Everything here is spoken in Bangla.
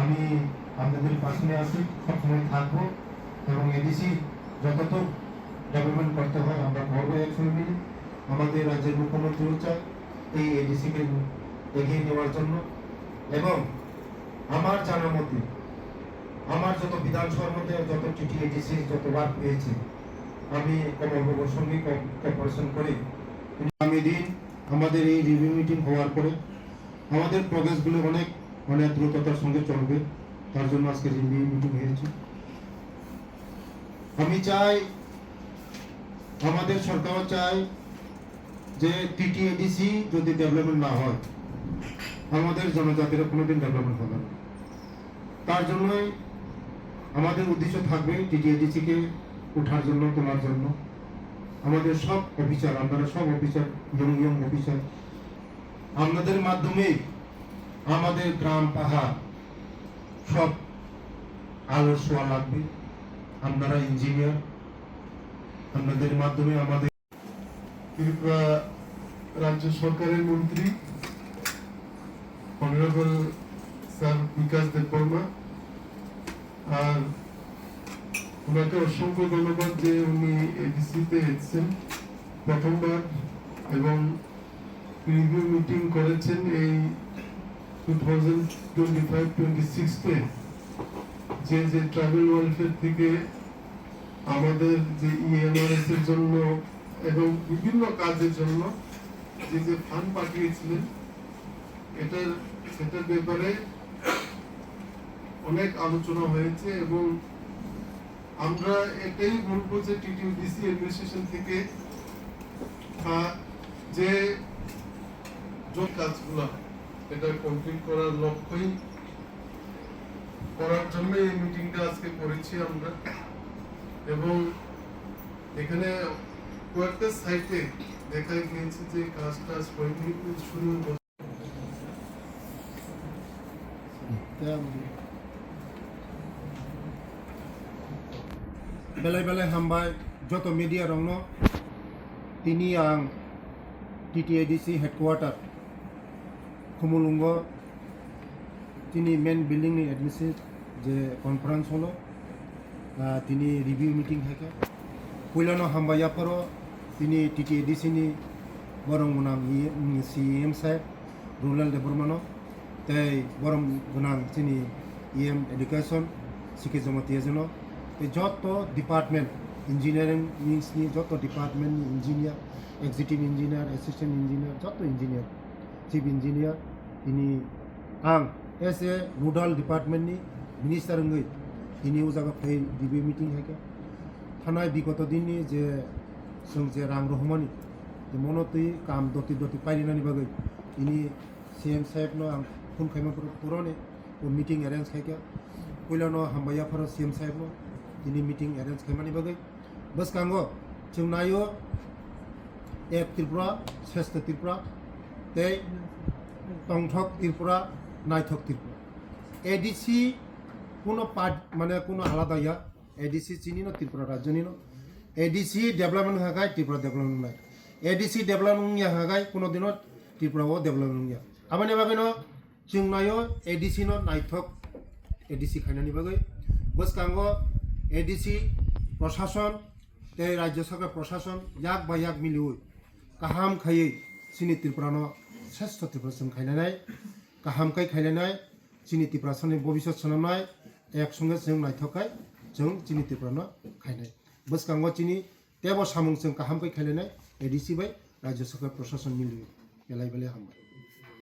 আমি আপনাদের পাশে আছি, সবসময় থাকবো এবং এডিসি যতটুকু ডেভেলপমেন্ট করতে হয় আমরা করবো একসঙ্গে মিলে। আমাদের রাজ্যের মুখ্যমন্ত্রীও চায় এই এডিসিকে এগিয়ে নেওয়ার জন্য। এবং আমার জানার মধ্যে আমার যত বিধানসভার মধ্যে যত টিটি এডিসি যত ওয়ার্ক পেয়েছি আমি কমলবাবুর সঙ্গে কর্পোরেশন করে আগামী দিন আমাদের এই রিভিউ মিটিং হওয়ার পরে আমাদের প্রোগ্রেসগুলো অনেক দ্রুততার সঙ্গে চলবে। তার জন্য আজকে রিভিউ মিটিং হয়েছে। আমি চাই, আমাদের সরকারও চাই যে টিটিএডিসি যদি ডেভেলপমেন্ট না হয় আমাদের জনজাতির কোনোদিন ডেভেলপমেন্ট হবে না। তার জন্যই আমাদের উদ্দেশ্য থাকবে টিটিএডিসিকে ওঠার জন্য, তোলার জন্য। আমাদের সব অফিসার, আপনারা সব অফিসার, ইয়ং অফিসার, আপনাদের মাধ্যমে আমাদের গ্রাম পাহাড় সব আলো ছোঁয়া লাগবে। আপনারা ইঞ্জিনিয়ার, আপনাদের মাধ্যমে আমাদের ত্রিপুরা রাজ্য সরকারের মন্ত্রী অনারেবল স্যার বিকাশ দেববর্মা, আর ওনাকে অসংখ্য ধন্যবাদ যে উনি এডিসিতে এসেছেন প্রথমবার এবং রিভিউ মিটিং করেছেন এই 2025-26-তে যে ট্রাইবাল ওয়েলফেয়ার থেকে আমাদের যে ইএমআরএস এর জন্য এবং বিভিন্ন কাজের জন্য যে ফান্ড পাঠিয়েছিলেন সেটার ব্যাপারে অনেক আলোচনা হয়েছে। এবং আমরা এটাই বলবো যে টিটিডিসি অ্যাডমিনিস্ট্রেশন থেকে যে কাজগুলো এটা কমপ্লিট করার লক্ষ্যই করার জন্য এই মিটিংটা আজকে করেছি আমরা। এবং এখানে কয়েকটা সাইটে দেখা গিয়েছে যে কাজটা শুরু belai-belai hambai joto media rongno tini ang TTADC headquarter Khumulungo tini main building ni admission je conference holo tini review meeting hake puilano hambaya paro tini TTADC ni borong gunang CM sahib rural development tei borong gunang tini EM education sikhe jomati ejono যত ডিপার্টমেন্ট ইঞ্জিনিয়ারিং উইংস নিয়ে যত department engineer, executive engineer, assistant engineer, যত ইঞ্জিনিয়ার, চিফ ইঞ্জিনিয়ার তিনি आं एस ए रुडाल डिपार्टमेंटनि मिनिस्टार हंगै दिनै उ जायगा फै रिभिउ मिटिं हायके थानाय बिगत दिननि जे जों जे रां रहमानि मनतै काम दति पाइलिनानि बागै दिनै सीएम साहेबनो आं फन खायमा पुरने मिटिं एरेन्ज हायके पहिलानो हामबाया फारो सीएम साहेबनो दिनै मिटिं एरेन्ज खायमानि बागै बसकांगो जों नायो एक त्रिपुरा श्रेष्ठ त्रिपुरा तै टंगथक त्रिपुरा नायथक त्रिपुरा एडिसी कोनो पार्ट माने कोनो आलादा या एडिसी चिनिनो त्रिपुरा राज्यनिनो एडिसी डेभलपमेंट हागाय त्रिपुरा डेभलपमेंट नाय एडिसी डेभलपमेंट या हागाय कोनो दिनो त्रिपुराओ डेभलपमेंट या आबानि बागैनो जों नायो एडिसी नो नायथक एडिसी खायनानि बागै बसकांगो एडिसी प्रशासन ते राज्य सरकार प्रशासन याक बा याक मिलिउय काहाम खायै सिनि त्रिपुरानो श्रेष्ठ त्रिपुरा खायनाय काहाम खाय खायनाय सिनि त्रिपुरानि भबिष्यत सनानाय एकसंगे जों नायथकाय जों सिनि त्रिपुरानो खायनाय बसकांगो चिनि तेबो सामुं जों काहाम खाय खायनाय एडिसी बाय राज्य सरकार प्रशासन मिलिउय बेलाय बेलाय हामबाय।